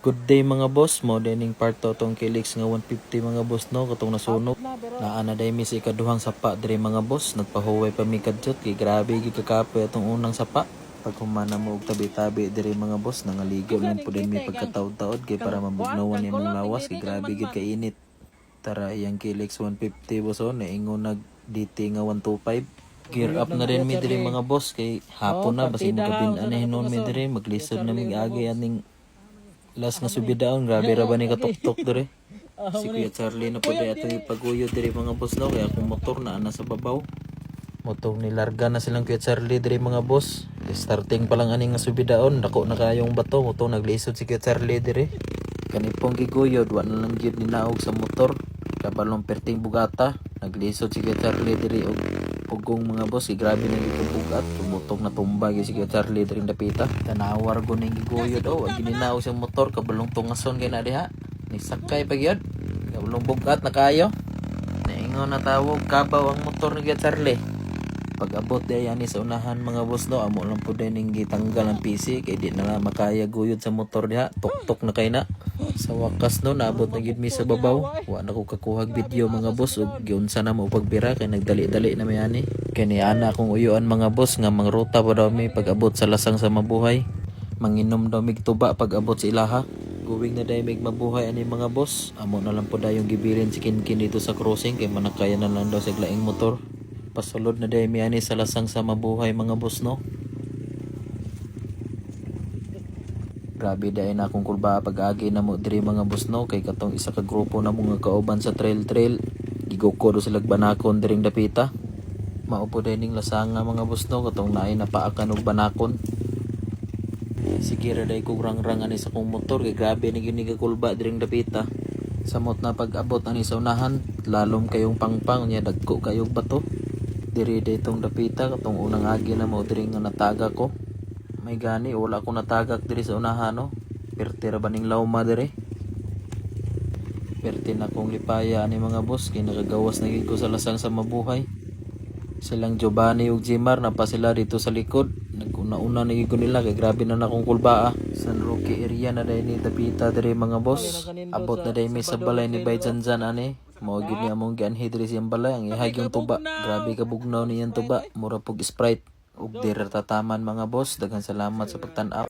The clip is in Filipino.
Good day mga boss, mo dining part to tong Kilix nga 150 mga boss no, katong nasunog. Naana day mi sa ikaduhang sapa diri mga boss, nagpahuway pa mi kadjot kay grabe gi kakapoy atong unang sapa. Pag humana mo og tabi-tabi diri mga boss, nangaligo lang pud mi pagkataod-taod kay para mabugnawan imong lawas kay grabe gid ka init. Tara iyang Kilix 150 boss on, naingon nag DT nga 125. Gear up na rin mi diri mga boss kay hapon na basi mo kabin ana hinon mi diri maglisod na mi agi aning last nga subidaon, grabe ra ba ni katuktok dere. Si Kuya Charlie na po dahil ito ipaguyod dere mga boss no, kaya akong motor na ana sa babaw. Motor ni larga na silang Kuya Charlie dere mga boss. Starting pa lang aning nga subidaon, dako na kayong bato, motor naglisod si Kuya Charlie dere. Kanipong giguyod, wa na lang gyud ninaog sa motor. Kabalong perting bugata, naglisod si Kuya Charlie dere og pugong mga boss, grabe na yung bugat, tumutok na tumba si Kuya Charlie diri dapita. Tanawar ko ning giguyod ag gininaw siyang motor kabalong tungason kay na diha. Nisakay pa gyud. Kabalong bugat na kayo. Naingon na tawog kabaw ang motor ni Kuya Charlie. Pag abot day ani sa unahan mga boss no, amo lang pud ning gitanggal ang PC kay di na lang makaya guyod sa motor diha. Tuktok na kay na. Sa wakas no, naabot na gid mi sa babaw. Wa na ko kakuhag video mga boss ug giunsa na mo pagbira kay nagdali-dali na may ani. Kani ana akong uyuan mga boss nga mangruta pa daw mi pag abot sa lasang sa mabuhay. Manginom daw mig tuba pag abot sa ilaha. Guwing na day mig mabuhay ani mga boss. Amo na lang po dayong gibilin si Kinkin dito sa crossing kay manakaya na lang daw sa laing motor. Pasulod na day mi ani sa lasang sa mabuhay mga boss no. Grabe dahil na akong kulba pag-agi na mo diri mga boss no, kay katong isa ka grupo na mga kauban sa trail giguko do sila banakon diring dapita. Maupo din ning lasanga mga boss no, katong naay napaakan og banakon. Sige ra day kog rangrang ani sa kong motor kay grabe ni gyud ni kulba diring dapita. Samot na pag-abot ani sa unahan, lalom kayong pangpang nya dagko kayog bato. Diri day tong dapita katong unang agi na mo diri nga nataga ko. May gani, wala akong natagak diri sa unahan no. Perte ra ba ning lawma diri? Perte na akong lipaya ani mga boss kay nakagawas na gid ko sa lasang sa mabuhay. Silang Giovanni ug Jimar na pa sila dito sa likod. Naguna-una na gid ko nila kay grabe na akong kulbaa. San Roque area na dai ni dapita diri mga boss. Abot na dai mi sa balay ni Bayjanjan ani. Mao gid ni among gianhi diri siyang balay ang ihag yung tuba. Grabe ka bugnaw niyang tuba, mura pug Sprite. Ug diri tataman mga boss, daghang salamat sa pagtan-aw.